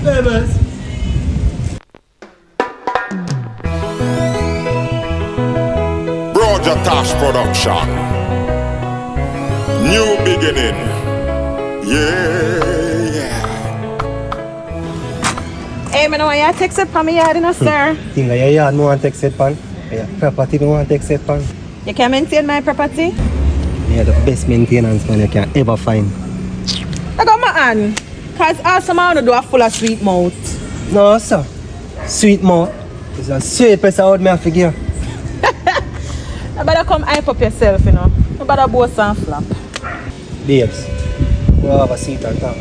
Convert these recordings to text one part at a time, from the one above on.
Levels. Roger Tash Production. New beginning. Yeah. Hey, man, why you text it from me yard, you know, sir? Think of your yard, more text it pan. Your property, no one text it pan. You can maintain my property? Yeah, the best maintenance man you can ever find. I got my hand. Cause all some man do a full of sweet mouth. No, sir. Sweet mouth. It's a sweet person out me I figure. You better come hype up yourself, you know. You better boast and flap. Babes, we'll have a seat and talk.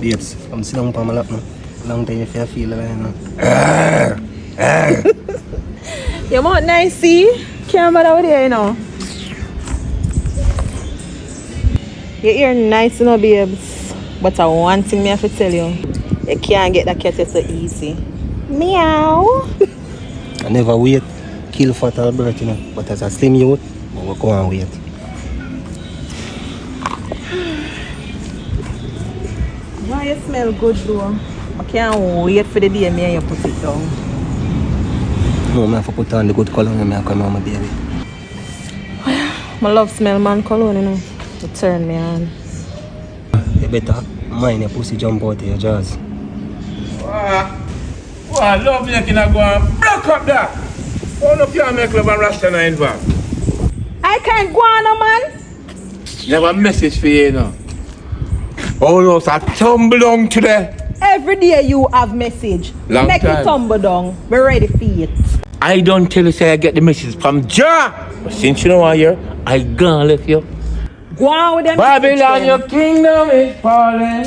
Babes, I'm sitting down on my lap now. Long time if you feel like that, you know. You want nice, see? Can't bother with you, you know. Your ear nice, you know, babes. But one thing me have to tell you. You can't get that cat so easy. Meow. I never wait, kill fat or birth, you know. But as a slim youth, I will go and wait. Why you smell good, though? I can't wait for the day me and you put it down. No, I have to put on the good cologne and I come on my baby. I love smell man cologne, you know. To turn me on. You better mind your pussy jump out of your jaws. Wow, love making a go and block up that. All of you make love and Rasta not involved. I can't go on, no, man. You have a message for you, you know. All those are tumble down today. Every day you have message. Long Make time. it tumble down. We're ready for it. I don't tell you say I get the message from Jah. But since you know why here, I gonna let you. Go on with them. Babylon, your kingdom is falling,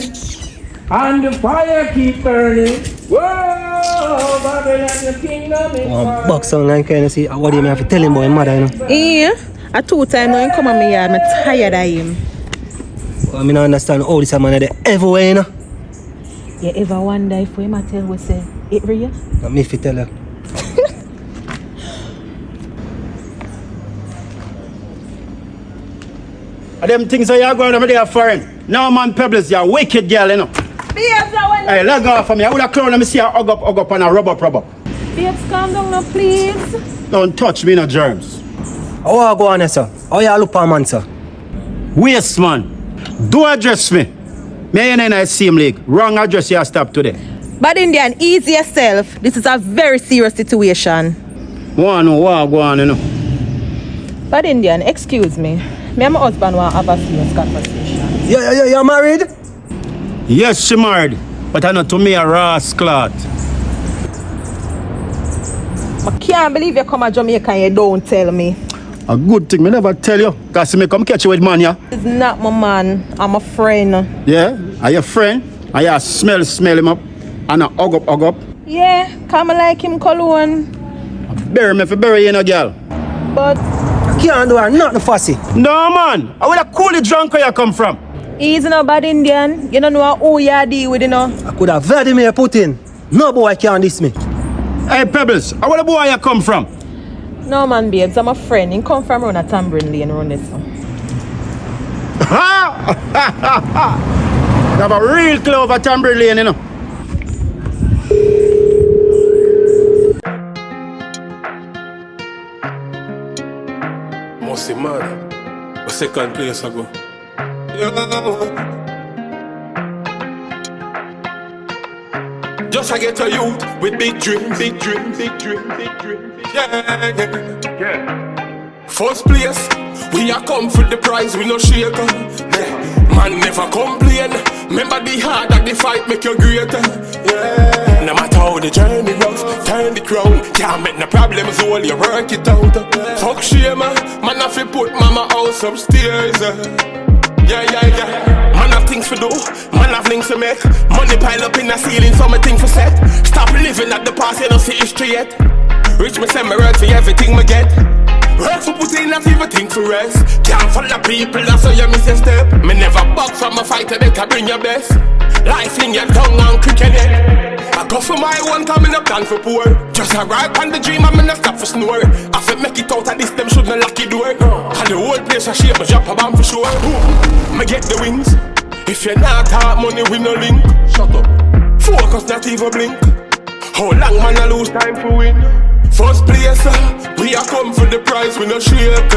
and the fire keep burning. Whoa, Babylon, your kingdom is falling. Box on and kind of see what do you have to tell him about his mother, you know? Yeah. A 2 times now he come on me yard. I'm tired of him. I mean, I understand all this man there everywhere, you know? You ever wonder if we might tell we say it real? Let me if you tell her. Them things that you're going over there for him. Now, man, Pebbles, you're a wicked girl, you know. Babes, now when Hey, let go of me. I would have clowned me see her hug up, and a rub up. Babes, calm down now, please. Don't touch me, no germs. How you go on, sir? How you look for a man, sir? Waste, man. Do address me. Me and in the same league. Wrong address, you stop today. But Indian, ease yourself. This is a very serious situation. Go on, you know. But Indian, excuse me. Me and my husband want to have a serious conversation. You're married? Yes, she married. But I know to me a rascal. I can't believe you come to Jamaica and you don't tell me. A good thing, me never tell you. Because me come catch you with man, yeah? He's not my man. I'm a friend. Yeah? Are you a friend? Are you smell him up? And a hug up? Yeah, come like him cologne. Bury me for bury you, no girl. But Can't do her nothing fussy. No, man. I would have coolly drunk where you come from. he's no bad Indian. You don't know who you deal with, you know. I could have Vladimir Putin. No boy can diss me. Hey, Pebbles, how the boy you come from? No, man, babes. I'm a friend. He come from around a tambourine lane around this. Ha! You have a real clover tambourine lane, you know. Must be mad. A second place ago. Just I get a youth with big dreams. Yeah. First place, we are come for the prize, we no shaker. Yeah. Man never complain. Remember the hard that the fight make you greater. Yeah. No matter how the journey rough, turn the crown. Can't make no problems, all you work it out. Fuck shame, man have to put mama house upstairs. Yeah. Man have things to do, man have things to make. Money pile up in the ceiling, so my thing for set. Stop living at the past, you don't see history yet. Rich me send me work for everything me get. Work for put in, not even think to rest. Can't follow people, that's how you miss a step. Me never box from a fighter, they can bring your best. Life in your tongue and cricket it. I go for my one, coming up plan for poor. Just a ride on the dream, I'm gonna stop for snore. I fit make it out of this, them shouldn't lock it door. And the whole place I shape, my drop a bomb for sure. Me get the wings. If you're not talk money, we no link. Shut up. Focus, not even blink. How long man I lose time for win? First place, we a come for the prize, we no shake.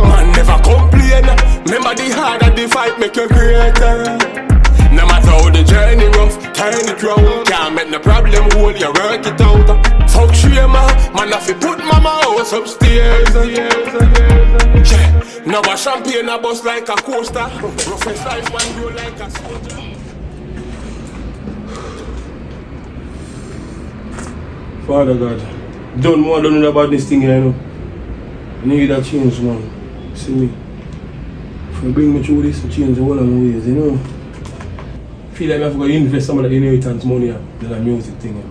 Man never complain. Remember the harder the fight, make you greater. No matter how the journey rough, turn it round. Can't make no problem, hold you work it out. Fuck shame, man have to put mama house upstairs. Yeah, now a champagne a bust like a coaster. Roughest life man go like a soldier. Father God, don't more don't know about this thing here, you know. I need that change, man. See me. If you bring me through this, to change the whole of my ways, you know. Feel like I have to invest some of the inheritance money in the music thing. You know.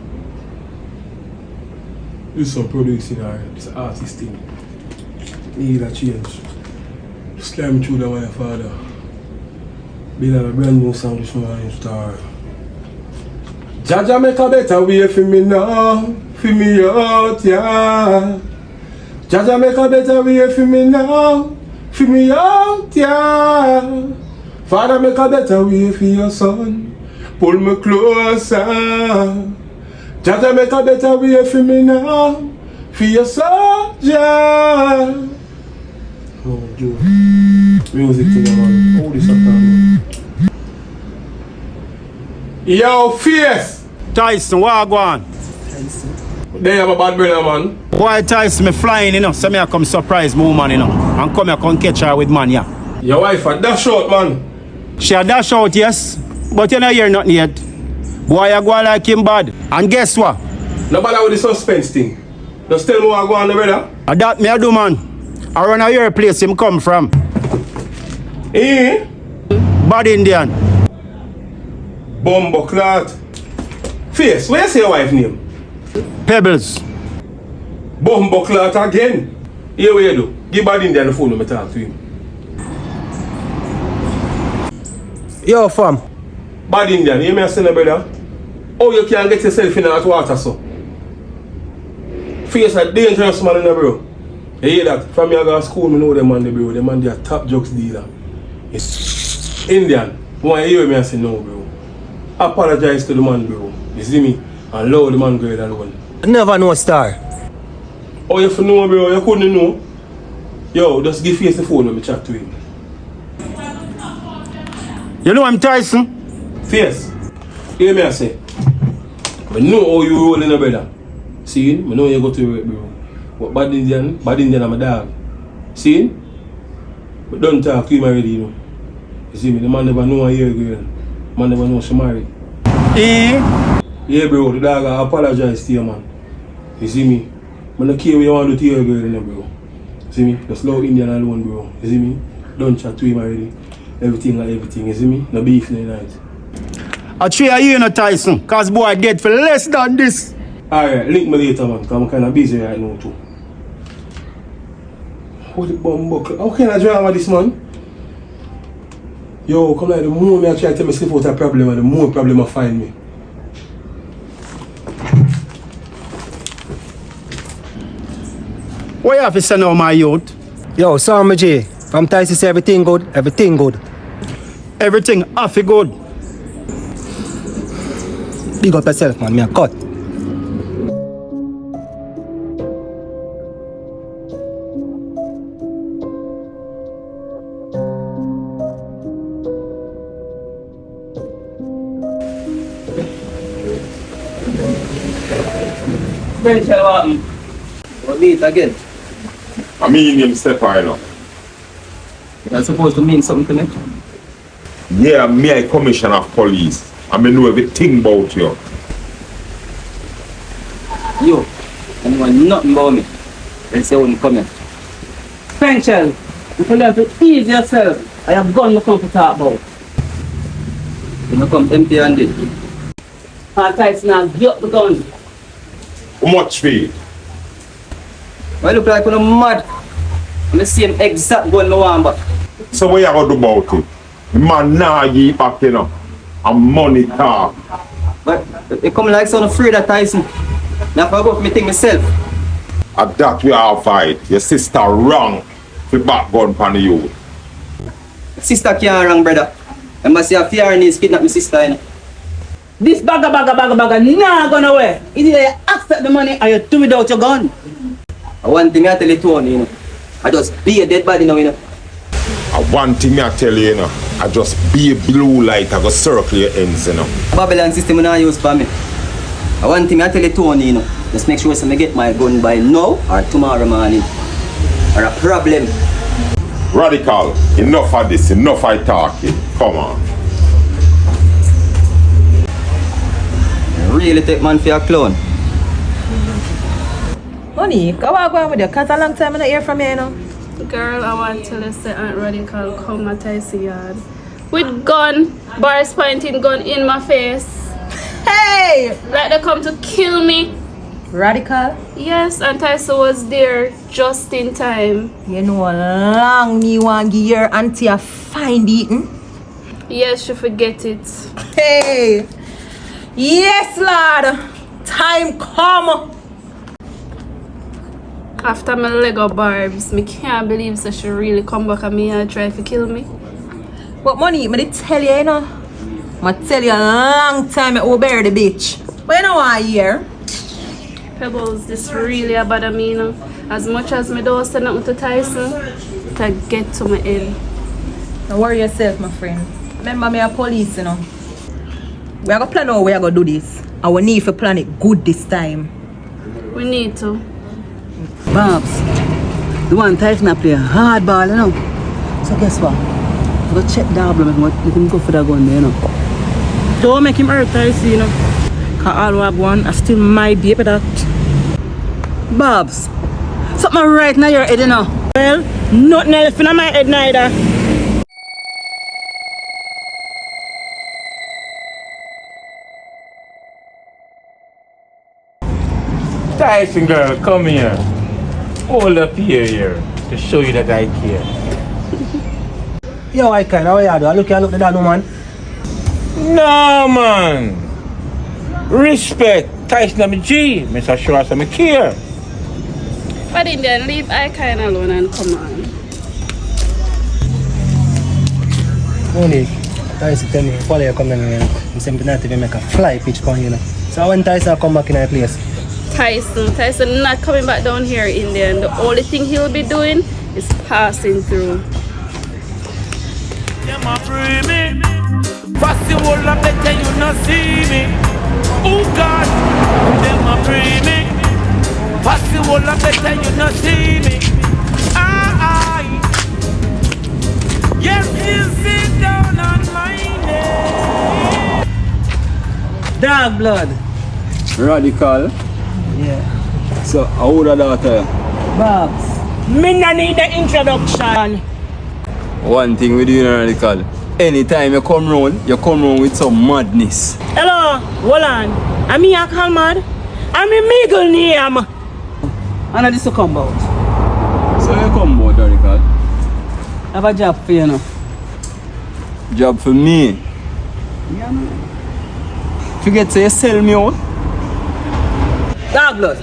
Do some producing or this artist thing. Need a change. Just climb through the way, Father. Build a brand new sound this morning star. Jaja make a better way for me now. For me out, yeah. Jaja make a better way for me now. For me out, yeah. Father make a better way for your son. Pull me closer. Jaja make a better way for me now. For your son, yeah. Oh, Joe. Music thing, man. Hold this up, man. Yo, Fierce! Tyson, what go on? They have a bad brother, man. Why Tyson, me flying, you know, so me I come surprise my woman, you know, and come here, come catch her with man, yeah. Your wife a dash out, man. She a dash out, yes, but you don't hear nothing yet. Boy, I go on like him bad. And guess what? No bother with the suspense thing. Just tell me what I go on, brother. And that me I do, man. I run a your place him come from. Eh? Bad Indian. Bumbo clot. Face, where's your wife name? Pebbles. Bumbo clot again. Here we do. Give Bad Indian the phone when I talk to him. Yo, fam. Bad Indian, you hear me I say, brother? Oh, you can't get yourself in that water, so. Face a dangerous man, bro. You hear that? From me I go to school, I know them man, bro. Them man, they are top drugs dealer. It's Indian. Why you hear me I say no, bro? Apologize to the man, bro. You see me? And allow the man go ahead alone. Never know star. Oh, you know, bro? You couldn't know? Yo, just give Face the phone when I chat to him. You know I'm Tyson? Face, hear me I say. I know how you rolling, brother. See, I know you go to work, bro. But Bad Indian I'm a dog. See? But don't talk to him already, you know. You see me? The man never know a year girl. The man never know she married. Eh? Yeah, bro, the dog I apologize to you, man. You see me? I don't care what you want to do to your girl, you know, bro. See me? Just love Indian alone, bro. You see me? Don't chat to him already. Everything like everything, you see me? No beef in the night. I try you, no Tyson, cause boy dead for less than this. Alright, link me later, man, because I'm kind of busy right now, too. What the bumbuckle? How can I drama this, man? Yo, come like the more I try to tell me slip out a problem, and the more problem I find me. What you have to say now, my youth? Yo, Sam J. From Tyson say everything good, everything good. Everything half good. Big up yourself, man. Me a cut. Spengshell, what happened? What meet again? I mean him Steppa, you know. That's supposed to mean something to me. Yeah, me I commissioner of police. I mean know everything about you. Yo, I know nothing about me. They say when you come here. Spengshell, if you have to ease yourself, I have gun to come to talk about. You know come empty handed. And Tyson has got the gun. How much fee? I look like you're mad. I'm the same exact gun I want back. So what you gonna do about it? The man nah give back, you know. And money talk. But You come like someone afraid of Tyson. Now if I go for me thing myself. At that we all fight. Your sister wrong. We back gun pan the youth. Sister can't wrong, brother. I must say a fear and is kidnap my sister, you know. This bagger, nah gone away. Either you accept the money or you do without your gun. One thing I tell you, Tony, you know. I just be a dead body now, you know. One thing I tell you, you know. I just be a blue light. I go circle your ends, you know. Babylon system I use for me. One thing I tell you, Tony, you know. Just make sure I get my gun by now or tomorrow morning. Or a problem. Radical, enough of this, enough of talking. Come on. You really take man for a clown. Monique, how are you going with you? Cause a long time I don't hear from you, you know. Girl, I want to tell you say Aunt Radical come at Tyson yard. With gun, Barbz pointing gun in my face. Hey! Like they come to kill me. Radical? Yes, and Tyson was there just in time. You know how long me want give your auntie a fine beating? Yes, she forget it. Hey! Yes, Lord! Time come! After my leg of Barbz, me can't believe that she really come back at me and try to kill me. But Monique, I tell you, you know. I tell you a long time I obey the bitch. But you know what I hear? Pebbles, this really a bother me, you know. As much as me don't say nothing to Tyson, to get to my head. Don't worry yourself, my friend. Remember me a police, you know. We are going to plan how we are going to do this. And we need to plan it good this time. We need to. Barbz, the one Tyson play hardball, you know. So guess what? I'm going to check the album and let him go for that gun there, you know. Don't make him hurt Tyson, you know. Because all we have one, I still might be able to that. Barbz, something right now your head, you know. Well, nothing else in my head neither. Tyson girl, come here. Hold up here to show you that I care. Yo, I can. How you do? I look at that no man. No man. Respect. Tyson and G. Mr. Sure some care. But then leave Icon alone and come on. Monique, Tyson tell me, follow you come down here. I'm simply not even make a fly pitch on you know. So when Tyson come back in our place. Tyson not coming back down here in there, and the only thing he'll be doing is passing through. Oh God, them a pray me. Possible I better you not see me. Yes, you sit down on my name. Dog blood. Radical. Yeah. So, how old are daughter? Barbz, me no need the introduction. One thing we do in Radical. Anytime you come round with some madness. Hello, hold on. I'm me a call mad. I'm a middle name. And I just come out. So you come out, Radical? I have a job for you now. Job for me? Yeah, man. Forget to sell me out? Dog blood.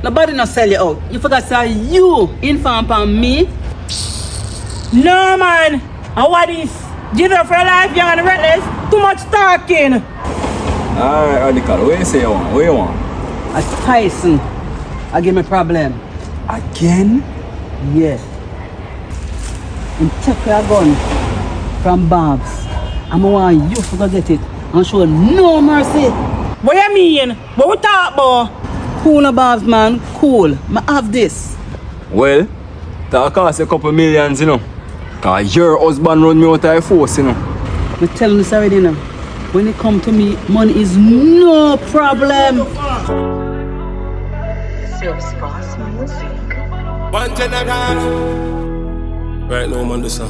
Nobody not sell you out. You forgot to say you inform on me. No man. And what is? Give up for life, young and reckless. Too much talking. Alright, Radical, what you say you want? What you want? A Tyson. I give me problem. Again? Yeah. And take your gun from Barbz. I'm want you to go get it and show no mercy. What you mean? What we talk about? Cool no Barbz man, cool. I have this. Well, that cost a couple millions, you know. Cause your husband run me out of force, you know. I tell you this already, you know. When it come to me, money is no problem. Right now, man, this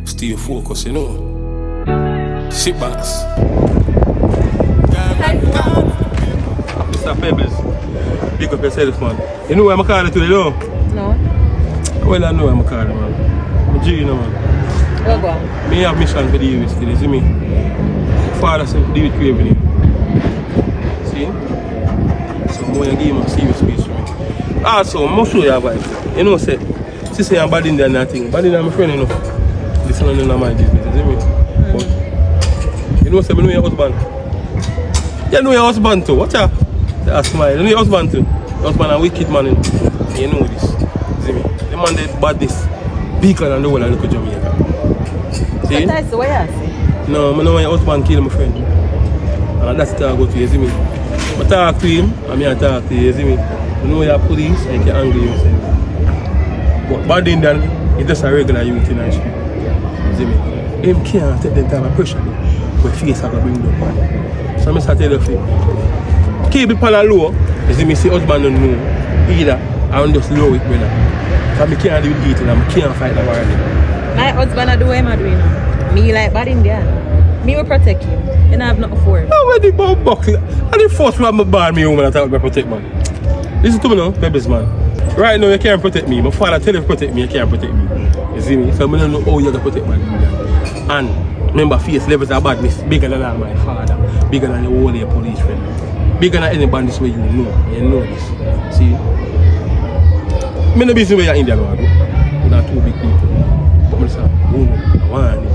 stay focused, you know. Sit back. Mr. Pebbles, big up yourself, man. You know why I'm calling today, no? No. Well, I know why I'm calling, man. I'm G, you know, man. Go on. Me have mission for the youth today, see me? Father said to deal with Craven-A. See See? So I'm going to give him a serious speech for me. Also, I'm going to show you a vibe. You know, say, say I'm bad in there and that thing. Bad in there, my friend, you know. This is none of my business, you see me? But, you know, say, I know your husband. You know your husband too. Watch out. That's smile. You know your husband too. Your husband a wicked man. You know this. See me? The man that bad this. Bigger than the whole of local Jamaica. See? That's the way I see. No, I know when your husband kill my friend. And that's the I go to, you see me? I talk to him, and I talk to you, see me? You know you're police, and you can angry yourself. But bad in that, it's just a regular youth in the street. You see me? Him can't take them time of pressure. But face I can bring them back. So I start tell you, keep it on a low, you see me, see husband don't know. Either, I just low it, brother. So I can't do it eating, and I can't fight the war. My husband I do what I'm doing now. Me like bad in there. Me will protect you. And I have nothing for him. How are the bomb buckle? And the first one I bar me woman that I will protect man. Listen to me now, Pebbles man. Right now you can't protect me. My father tell you to protect me, you can't protect me. You see me? So I don't know how you're gonna protect man. And remember face levels of badness bigger than all my father, bigger than the whole of your police friend. Bigger than anybody this way you know. You know this. See? I'm not busy with your Indian one. We're not two big people. But I'm saying, I want it.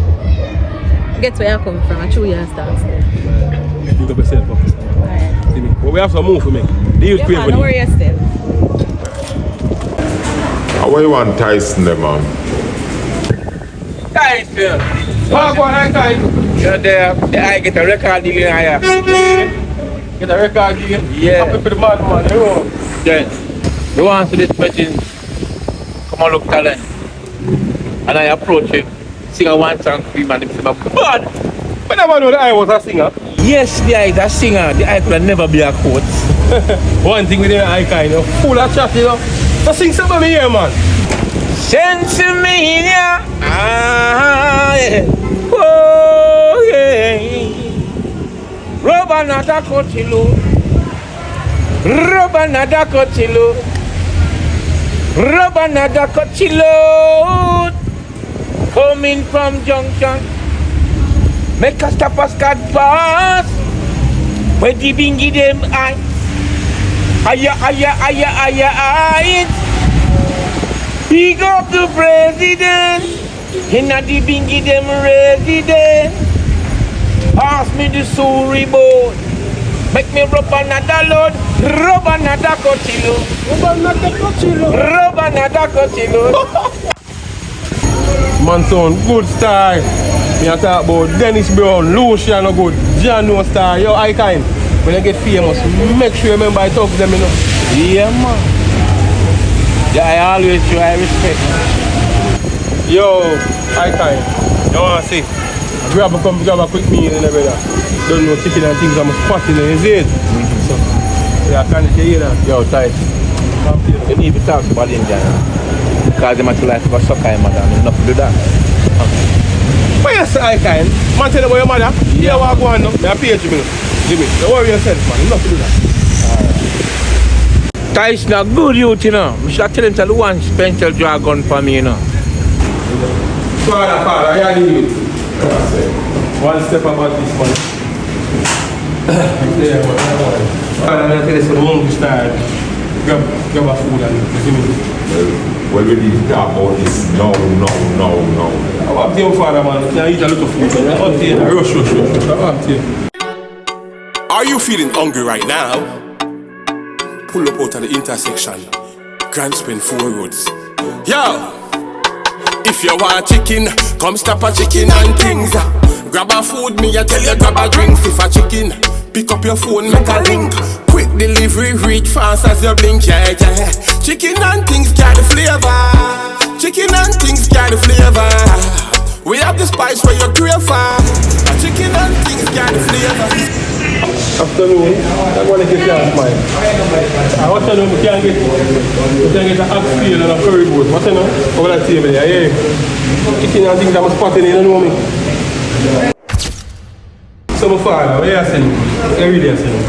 Get where you're coming from, I chew your stance there. You got yourself up. See me? But we have some move for me. Yeah, man, don't worry yourself. How you want Tyson them, man? Tyson! What going on, you're there. I get a record deal in here. Get a record deal? Yeah. Happy for the bad man, you know? Yes. You want to see this person come and look talent. And I approach him. Sing a one song for him and him say, bad! But I never know that I was a singer. Yes, the eye is a singer. The eye could never be a coach. One thing with the eye kind, you know, full of chat, you know. So sing something me here, man. Sensimania. Ah, yeah. Oh, yeah. Roba nada cochilo. Roba nada cochilo. Roba nada cochilo. Coming from junction. Make a stop a scat pass. Where the bingy them eye. Aya, aya, aya, aya, aya. Big up the president. Inna the bingy them resident. Pass me the Suri boat. Make me rub another load. Rub another cochilo. Rub another cochilo. Rub another cochilo. Man son, good style. Me a talk about Dennis Brown, Luciano good, Jano star, yo I kind. When I get famous, make sure you remember I talk to them, you know. Yeah man. Yeah, I always show I respect. Yo, I kind. You wanna see? Grab a quick meal and everything. Don't know chicken and things I'm spotting in his head. So yeah, I can't hear that. Yo, Tyson. You need to talk about Indian. Because they might like to suck him, madam. There's nothing to do that. Why you say I kind? Man tell you about your mother. Yeah, what go on now? I pay you, Jimmy. Don't worry yourself, man. There's nothing to do that. Tyson a good youth, you know. I should tell him to one Spengshell draw gun for me, you know. Father, I need you. One step about this one. I'm going to tell you some hungry style. Grab a food and give me. Well, we need to talk about this no. I'm up to your father, man. You can eat a lot of food. I'm up to you. Rush. I'm up to you. Are you feeling hungry right now? Pull up out of the intersection. Grand Spend 4 roads. Yo! If you want chicken, come stop a chicken and things. Grab a food, me I tell you grab a drinks. If a chicken, pick up your phone, make a link. Quick delivery, reach fast as you blink, yeah. Chicken and things got the flavor. Chicken and things got the flavor. We have the spice for your crave for. Chicken and things got the flavor. Afternoon, I'm going to get your smile. I want to know we can get an oxtail and a curry boat. What you know? Over that table there, yeah. Chicken and things I'm spotting, you know me. So my father, what are you saying? Every day I'm saying.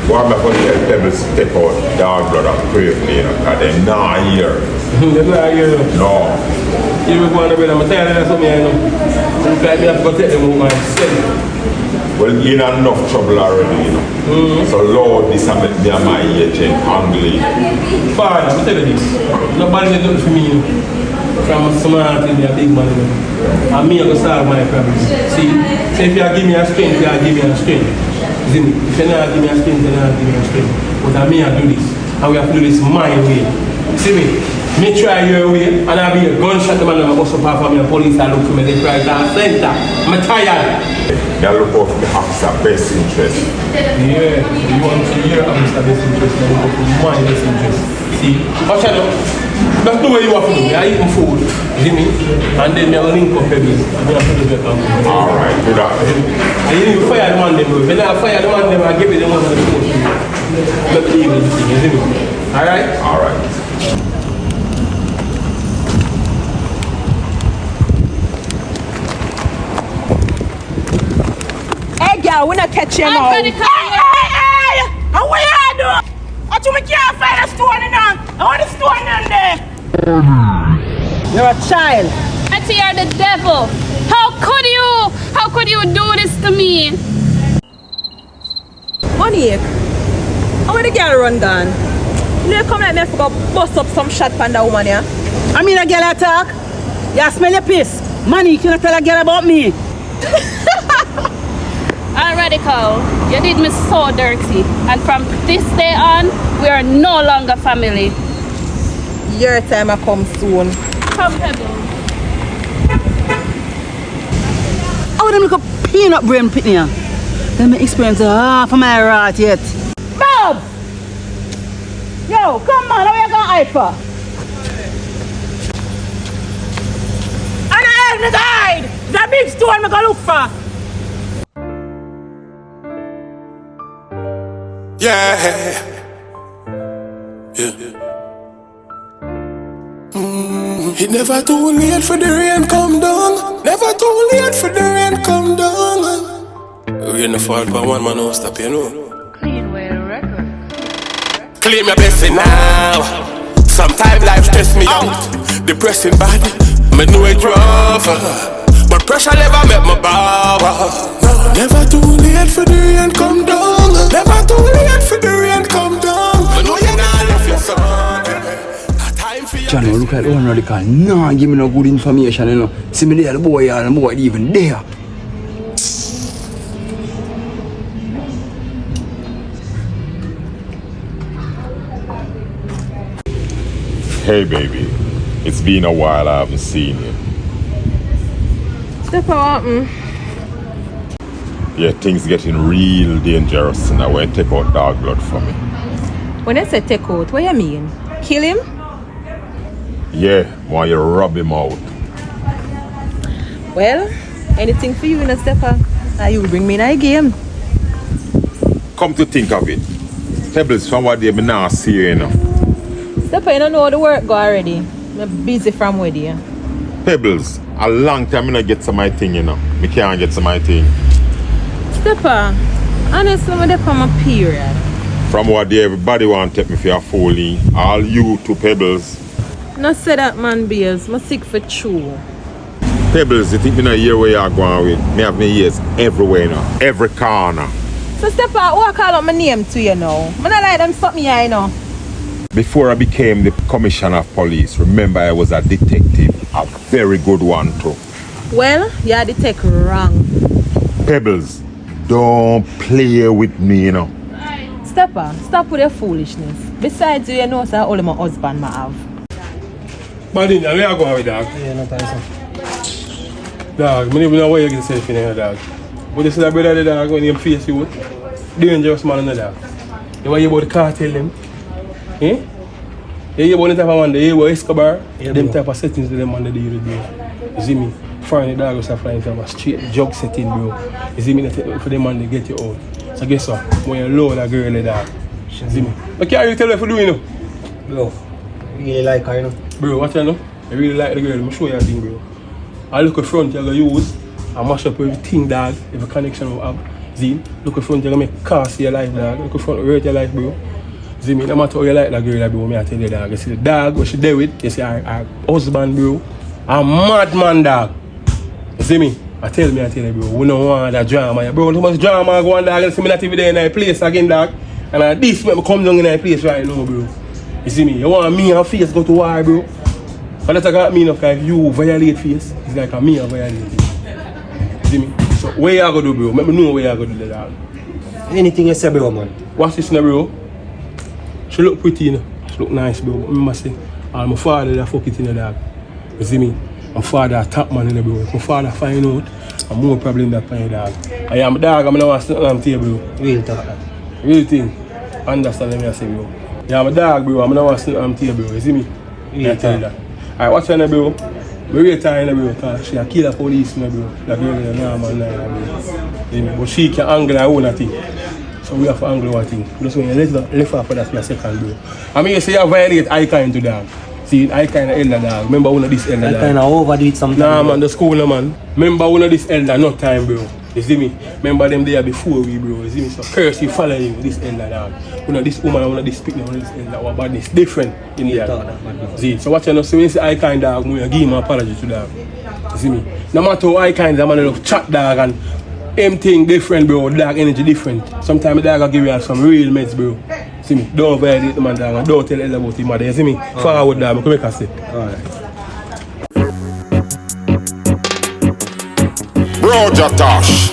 Why am I going to tell Pebbles step out dog blood and Craven-A, you know, because they're not here. They're not here? No. You will go on the bed, I'm tired of that something, you know. Look like me have to go take them home myself. Well, Well, you're in enough trouble already, you know. So Lord, this has me and my agent angling. Fine, I'm telling you this. Nobody has done it for me, you know. From smart to me a big man, you know. And me, I go solve my problems. See, so if you give me a strength, you give me a strength. See me? If you not give me a strength, you not give me a strength. But I me, I do this. And we have to do this my way. See me? Me try your way, and I'll be a gunshot, the man will bust up off of me, the police will look for me, they try to center. I'm tired. You look out for the officer best interest. Yeah, you want to hear officer best interest, you look out for my best interest. See? Watch out now. That's the way you want to do. I eat my food, see me? And then I link up everything. And then I put it back on. Alright, do that. And you need to fire the man them, bro. When I fire the man them, I give it the one on the phone. Let me leave this thing, you see me? Alright? Alright. Hey, girl, we not catch you now. Hey! And what you do? I told me can't find a stone in there. I want a stone in there. You're a child. Auntie, you're the devil. How could you do this to me? Monique, how the girl run gone? You come like me for go bust up some shot on that woman, yeah? I mean, a girl attack. You smell your piss. Monique, you not tell a girl about me. Radical, you did me so dirty. And from this day on, we are no longer family. Your time I come soon. Come, Pebble. How them look a peanut brain pitney? Let me experience half of my rat yet. Bob! Yo, come on, how are you gonna hide for? And I have to hide! The big stone I'm gonna look for! Yeah. It never too late for the rain come down. Never too late for the rain come down. Rain the fall for one man, no stop, you know. Claim your blessing now. Sometimes life stress me out. Depressing body, me know it rough. But pressure never make me bow. Never too late for the rain come down. Never too late for the rain come down. But no, you not left your son. Johnny, look at the one radical. Nah, give me no good information, you know. See me there, the boy, and the boy even there. Hey baby, it's been a while I haven't seen you. Steppa, what happened? Yeah, things getting real dangerous and I want to take out dog blood for me. When I say take out, what you mean? Kill him? Yeah, want you rub him out. Well, anything for you, Steppa. You bring me in a game. Come to think of it, Pebbles from what they me now see you, you know. Steppa, you don't know how the work go already. I'm busy from with you. Pebbles, a long time I not get some my thing, you know. Me can't get some my thing. Steppa, honestly, I'm there for my period. From what day everybody want to take me for a foolie. All you two Pebbles. No say that, man, Beers. I'm sick for true. Pebbles, you think me not hear where you're going with? Me have my ears everywhere, you know. Every corner. So, Steppa, who I call out my name to you now? I don't like them stop me here, you know. Before I became the commissioner of police, remember I was a detective. A very good one too. Well, you had to take wrong. Pebbles, don't play with me, you know. Steppa, stop with your foolishness. Besides, you know, sir, only my husband I have. But then, where you going with dog? Yeah, no Tyson. Dog, I don't know why you get yourself in here, dog. But this is a brother, the dog, when you face you, dangerous man in the dog. You want to hear about the cartel, them? Eh? You hear about the type of man, you hear about Escobar, yeah, them type of settings that them man they do with you. You see me? Foreign the dog was flying from a straight jug setting, bro. You see me? For them man, they get you out. So guess what? When you load a girl, the dog. You see me? But can't you tell her for doing, you know? Bro, I really like her, you know. Bro, watch her, know? I really like the girl. Let me show you a thing, bro. I look at front, you're going to use and mash up everything, dog. Every connection we have. See? Look at front, you're going to make cost your life, dog. Look at front, hurt your life, bro. See me? No matter how you like that girl, bro, I tell you, dog. You see the dog, what she did with, you see her husband, bro. A madman, dog. You see me? I tell you, bro, we don't want that drama. Bro, too much drama go on, dog, and see me not even there in that place again, dog. And this make me come down in that place right now, bro. You see me? You want me and face go to war, bro? But that's got me enough, like you violate face, it's like a me a violate face. You see me? So where you go do, bro? Let me know where you go do, dog. Anything you say, bro, man. Watch this now, bro. She look pretty, you know. She look nice, bro. But remember say, all my father that fuck it in the dog. You see me? My father a top man in the bro. If my father find out, I'm more problem that find dog. I am a dog, I'm not want to sit on the table, bro. Real talk that. Real thing. Understand what I say, bro. Yeah, I'm a dog, bro. I'm not want to sit on the table, bro. You see me? Real I tell you that. Alright, watch her, bro. I rate her, bro, because she a killer police, bro. That girl is a normal, bro. You know? But she can angle her own thing. So we have to angle our thing. Just when you left her for that for a second, bro. I mean, you say you violate icon to dog. See, icon of elder dog. Remember one of this elder dog. Icon overdo it sometimes. Nah, man, the school, no, man. Remember one of this elder, no time, bro. You see me? Remember them there before we, bro. You see me? So curse you follow you, this elder dog. One of this woman, one of this speaking, one of this elder. Our badness different in here. See, so watch you know, so when you see icon dog, we give him an apology to dog. You see me? No matter how icon, the man love chat dog and everything different, bro. Dog energy different. Sometimes the dog will give you some real meds, bro. See me? Don't violate the man, dog, and don't tell Ella about him, mother. You see me? Forward, dog. I can make a step. Alright. Bro Jatash,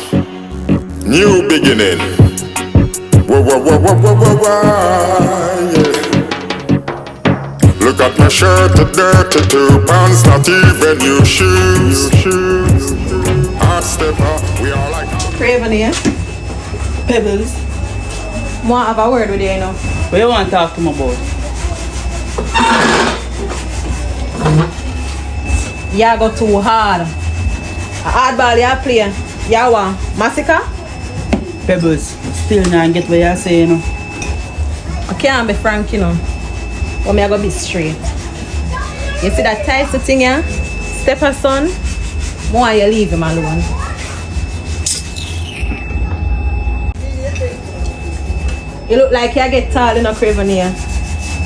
new beginning. Yeah. Look at my shirt, the dirty 2 pants, not even new shoes. Steppa, we are like Craven-A, Pebbles. Want to have a word with you, you know? What you want to talk to me about? You go too hard. A hardball you play. You want massacre? Pebbles, still not get what you're saying, you know. I can't be frank, you know. But me I go be straight. You see that Tyson thing here? Steppa son, why you leave him alone? You look like you get tall in a Craven-A.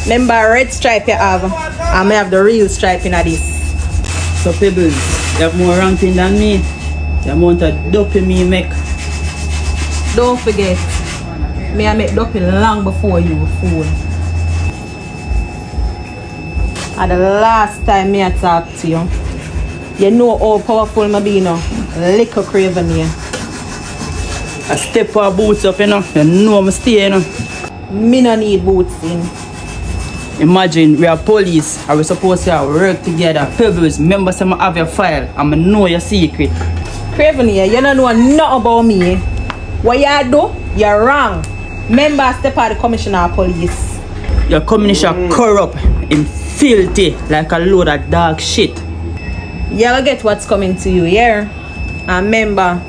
Remember red stripe you have, and I have the real stripe in this. So Pebbles, you have more ranking than me. The amount of doping me make. Don't forget, me I make doping long before you, fool. And the last time me I talk to you, you know how powerful me be now. Little Craven-A. I step our boots up, you know. You know I'm stay, you know. Me no need boots in. Imagine we are police and we're supposed to work together. Pebbles, remember some have your file and I know your secret. Craven-A, you don't know nothing about me. What you do, you're wrong. Remember I step out the commissioner of police. Your commissioner corrupt and filthy like a load of dog shit. You'll get what's coming to you, yeah? And remember,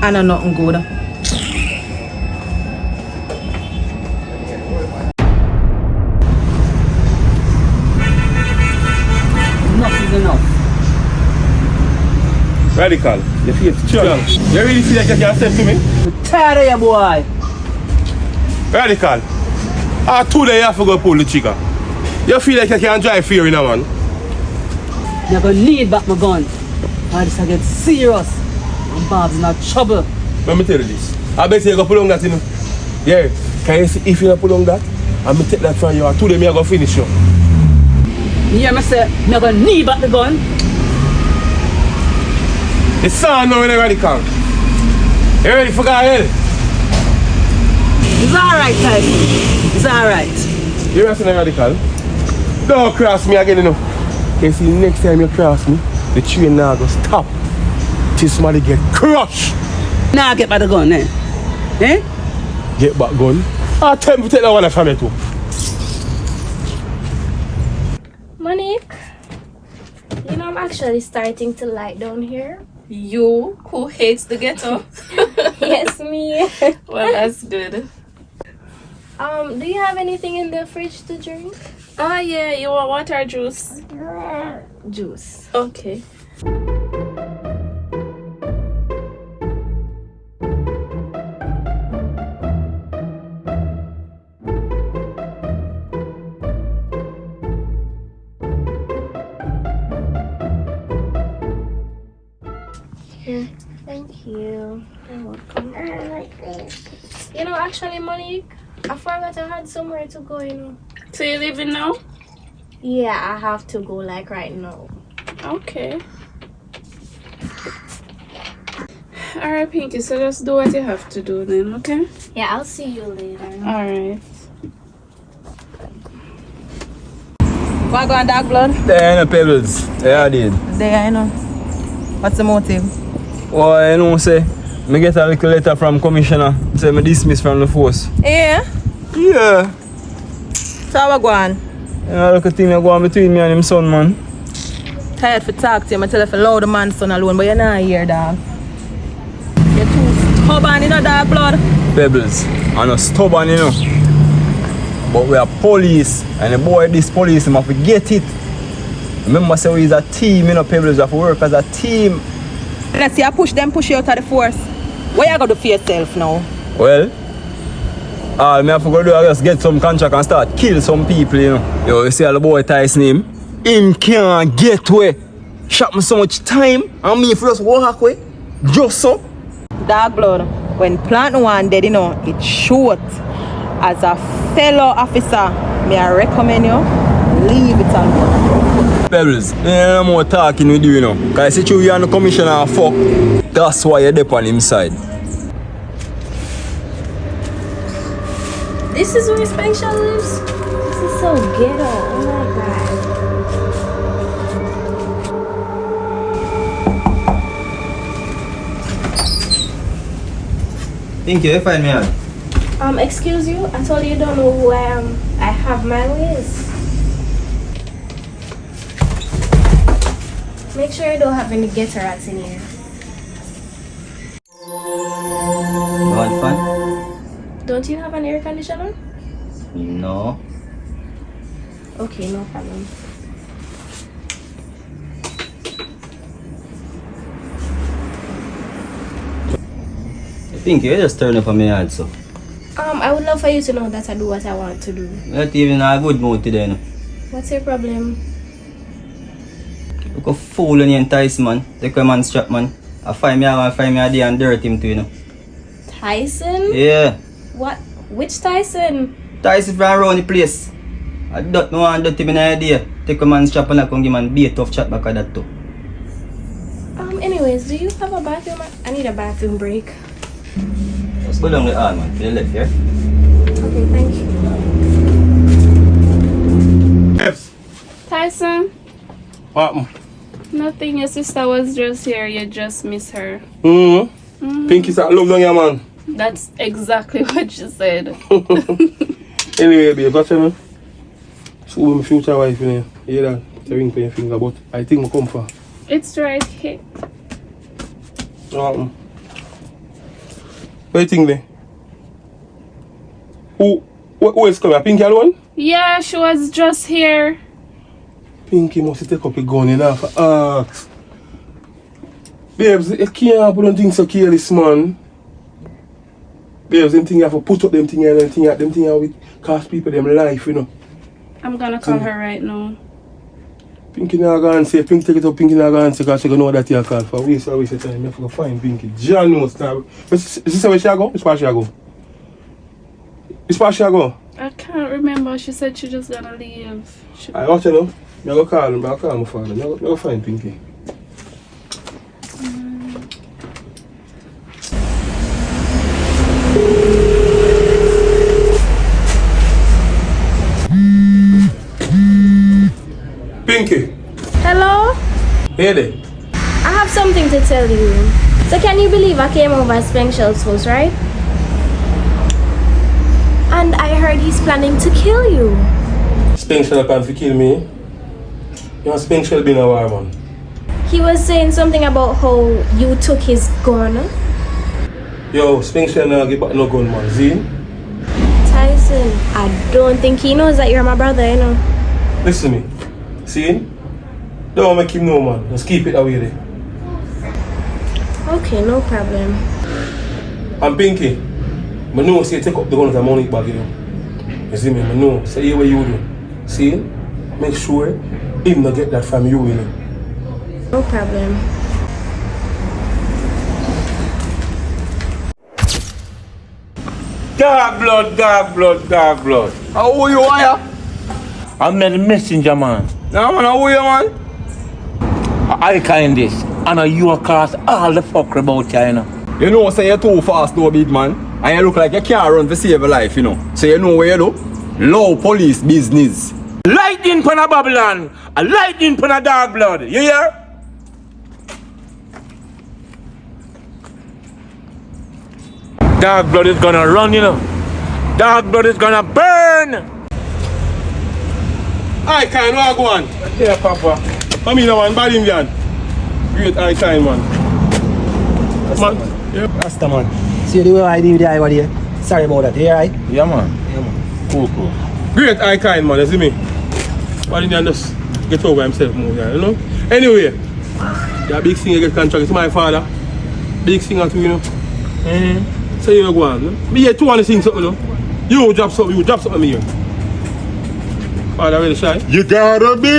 I know nothing good. Enough is enough. Radical, you feel strong. You really feel like you can step to me? I'm tired of you, boy. Radical. Today you have to go pull the trigger. You feel like you can drive fear in a man? You're gonna lead back my gun. Or this I get serious. And Barbz in trouble. Let me tell you this. I bet you go pull on that, you know. Yeah. Can you see if you don't pull on that? I'm gonna take that from you. Today me I go finish you. You hear me say, I'm gonna lead back the gun. The sound now in the Radical. You ready for God hell? It's alright, Tyson. It's alright. You ready for the Radical? Don't cross me again, you know. You see, next time you cross me, the train now go stop. Till somebody get crushed. Now get back the gun, eh? Eh? Get back gun? I'll tell me to take that one from you too. Monique, you know I'm actually starting to like down here. You who hates the ghetto? Yes, me. Well, that's good. Do you have anything in the fridge to drink? Oh yeah, you want water or juice? Juice. Okay. Here. you. You're welcome. You know, actually, Monique, I forgot I had somewhere to go, you know. So you leaving now? Yeah, I have to go, like, right now. Okay. Alright, Pinky, so just do what you have to do then, okay? Yeah, I'll see you later. Alright. What going dark blood? There ain't no pebbles. Yeah, I did. There, I know. What's the motive? Well, you know, say, me get a little letter from commissioner. Say me dismissed from the force. Yeah? Yeah. So what going? You know, look at thing that go on between me and him son, man. Tired for talk to him. I tell you to allow the man son alone, but you're not here, dog. You're too stubborn, you know, dark blood. Pebbles. I'm not stubborn, you know. But we are police, and the boy this police, him have to get it. Remember, say we is a team, you know, Pebbles, we have to work as a team. Let's see, I push you out of the force. What you gonna do for yourself now? Well, all me have to go do is just get some contract and start kill some people, you know. Yo, you see how the boy Tyson him can't get away. Shot me so much time, and me if just walk away, just so. Dog blood, when plant one dead, you know, it's short. As a fellow officer, may I recommend you leave it alone. Pebbles, there ain't no more talking with you, you know. Cause I see you and the commissioner and fuck. That's why you're there on him side. This is where Spengshell lives? This is so ghetto. Oh my god. Thank you, you find me out. Excuse you? I told you don't know who I am. I have my ways. Make sure you don't have any ghetto rats in here. You want fun? Don't you have an air conditioner? No. Okay, no problem. I think you just turn up on me also. I would love for you to know that I do what I want to do. Not even in a good mood today, no. What's your problem? Look a fool on you and Tyson, man. Take a man strap, man. I find me a day and dirt him too, you know. Tyson? Yeah. What? Which Tyson? Tyson from around the place. I don't know and don't even an idea. Take a man strap and I can give man be a tough chat back at that too. Anyways, do you have a bathroom? I need a bathroom break. Let's go down the hall, man. To the left, yeah? Okay, thank you. Yes. Tyson? What? Nothing. Your sister was just here. You just miss her. Pinky start love down your man. That's exactly what you said. Anyway, babe, got you, man. So, my future wife, you know. You hear that? It's a ring for your finger, but I think I come for. It's right here. What do you think, then? Who is coming? Pinky alone? Yeah, she was just here. Pinky must take up a gun enough for ask. Babes, you can't put on things so careless, man. Babes, them things you have to put up them things and them things will cost people them life, you know. I'm gonna call her right now. Pinky now go and say, Pinky take it up, Pinky now go and say, because she don't know what that you call for. Waste of time, you have to find Pinky. John knows now. Is this where she go? Which part she go? Which part she go? I can't remember. She said she just gonna leave. I watch you know. I'm going to call him, I'll call my father. I'm going to find Pinky. Pinky. Hello? Hey there. I have something to tell you. So can you believe I came over at Spengshell's house, right? And I heard he's planning to kill you. Spengshell plan to kill me. You know Spengshell been a war, man. He was saying something about how you took his gun. Yo, Spengshell now give back no gun, man. Zine? Tyson, I don't think he knows that you're my brother, you know. Listen to me. See? Don't make him know, man. Just keep it away there. Okay, no problem. And Pinky, I know say take up the gun with a Monique bag, you know. You see me? I know. Say what you do. See? Make sure him not get that from you, you know. No problem. Dark blood. How are you, wire? I'm the messenger, man. Nah, man, how are you, man? I kind this. And you cause all the fuck about you, you know. You know, say you're too fast, though, big man. And you look like you can't run to save your life, you know. So you know where you do? Low police business. Lightning pan a Babylon. A lightning pan a dark blood. You hear? Dark blood is gonna run, you know. Dark blood is gonna burn. I kind of go on. Yeah, Papa. Come in, man. Bad Indian. Great I kind, man. Man. Yeah. Rasta, man. See the way I do with the eye over there? Sorry about that, you alright? Yeah, man. Yeah, man. Cool. Great I kind, man. You see me? Bad Indian just get over himself more, you know? Anyway, the big singer get contract. It's my father. Big singer too, you know? So you go on. Me here 2 want to sing something, you know? You drop something me here. Father, really shy? You gotta be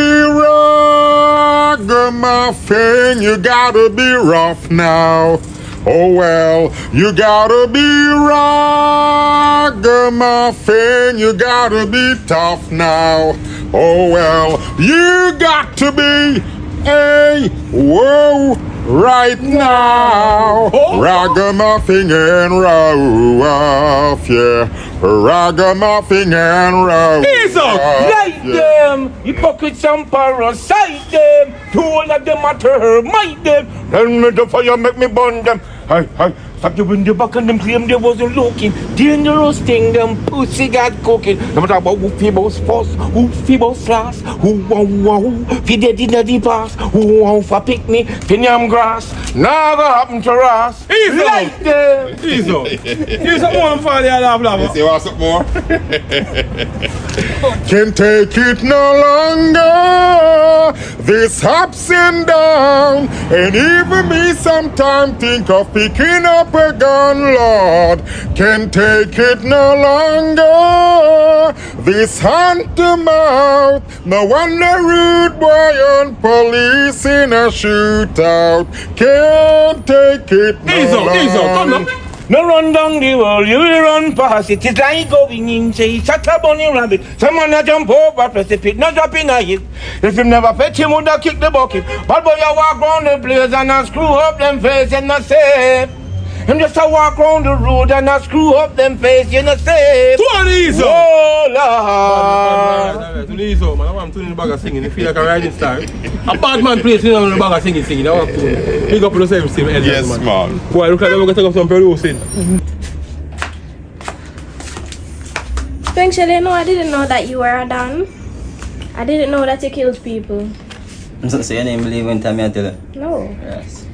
ragamuffin, you gotta be rough now. Oh well, you gotta be ragamuffin, you gotta be tough now. Oh well, you got to be a whoa right now. Ragamuffin and rough, yeah. Ragamuffin and rough. Light them, hypocrites and parasite them. You all of them are termite them. Then with the fire make me burn them. Hey, stop you in the back and them claim they wasn't looking. Dangerous thing, them pussy got cooking. No matter about who feebles first, who feebles last, who fi dead in the past, who for pick me, pinyam grass. Now go happen to us. Light them. Here's some more for the love. You see what's up more? Can't take it no longer. This ups and down. And even me sometimes think of picking up a gun, Lord. Can't take it no longer. This hand to mouth. No wonder rude boy on police in a shootout. Can't take it no longer. Come on. No run down the world, you will run past it. It's like going in, say, shut up on your rabbit. Someone a jump over, precipice, not drop in a hit. If him never fetch him, would have kick the bucket. But boy, you walk round the place and I screw up them face, you're not safe. Him just a walk round the road and I screw up them face, you're not safe. Oh, Lord. Man, I'm tuning the bag of singing. You feel like a riding star. A bad man plays in the bag of singing. I want to big up on the same team. Yes, man. Boy, look like they're going to take up some producing. Spengshell, you know, I didn't know that you were a Don. I didn't know that you killed people. So you didn't believe when time I tell you? No. Yes.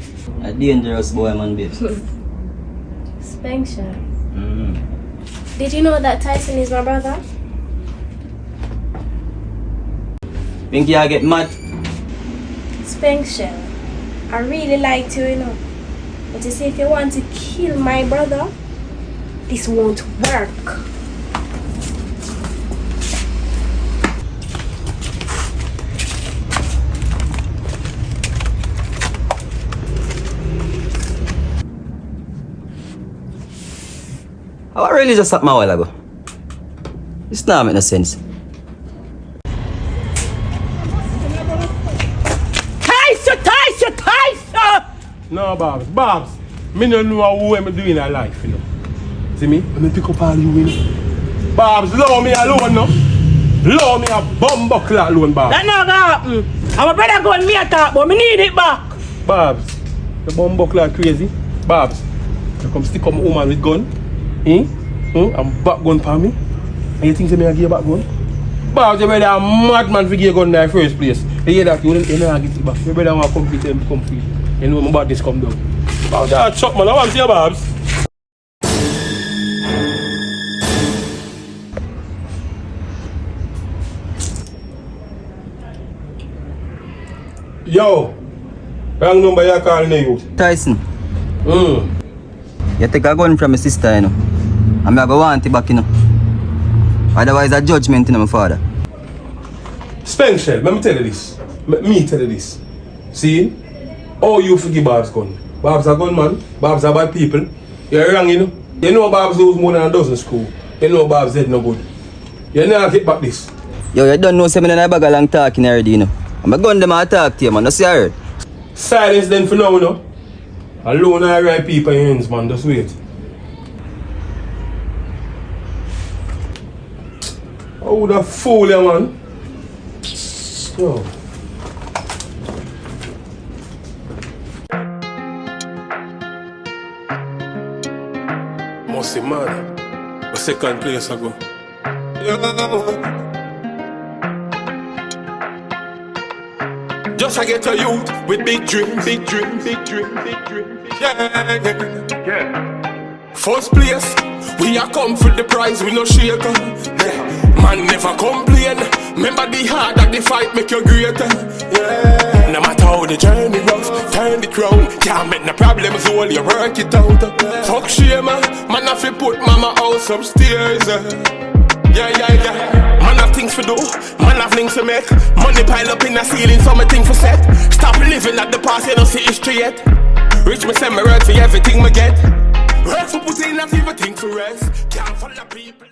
A dangerous boy, man, babe. Spengshell. Did you know that Tyson is my brother? Think you get mad? Spengshell, I really liked you, you know. But you see, if you want to kill my brother, this won't work. I really just stopped my while ago. It's not make no sense. Tyson! No, Barbz. Me don't know who I'm doing in life, you know. See me? Let me pick up all you, you know. Barbz, love me alone, no? Love me a bumbuckler alone, Barbz. That not gonna happen. I'm a brother going me attack, but me need it back. Barbz, the bumbuckler crazy. Barbz, you come stick up my woman with gun. I'm back gun for me. And you think me I give you back gun? Barbz, you better a madman for give you gun in the first place. You hear that? You don't get it back. You better want to complete and complete. You know my badness come down. Barbz, that's shot, man. I want to see you, Barbz. Yo, wrong number you're calling you. Tyson. You take a gun from my sister, you know. And I go want it back, you know. Otherwise, a judgment, you know, my father. Spengshell, let me tell you this. Me tell you this. See? Oh, you forgive Barbz gun. Barbz a gun man. Barbz a bad people. You're wrong, you know. You know Barbz lose more than a dozen school. You know Barbz head no good. You never get back this. Yo, you don't know me in a bag of long talking already, you know. I'm going to talk to you, man. That's your Silence then for now, you know. Alone I write people in your hands, man. Just wait. Oh, the fool, yeah, man. Yo. Must man. The second place I go. Just I get a youth with big dreams, big dreams, big dreams, big dreams. Yeah. First place, we are come for the prize, we no shaker. Yeah. Man never complain. Remember the hard that the fight make you greater. Yeah. No matter how the journey rough, turn the crown. Can't make no problems, all you work it out. Fuck shame, man have to put mama house upstairs. Yeah. Man have things to do, man have things to make. Money pile up in the ceiling, so my thing for set. Stop living at the past, you don't see history yet. Rich me send me work for everything me get. Work for put in, not even think to rest. Can't follow people.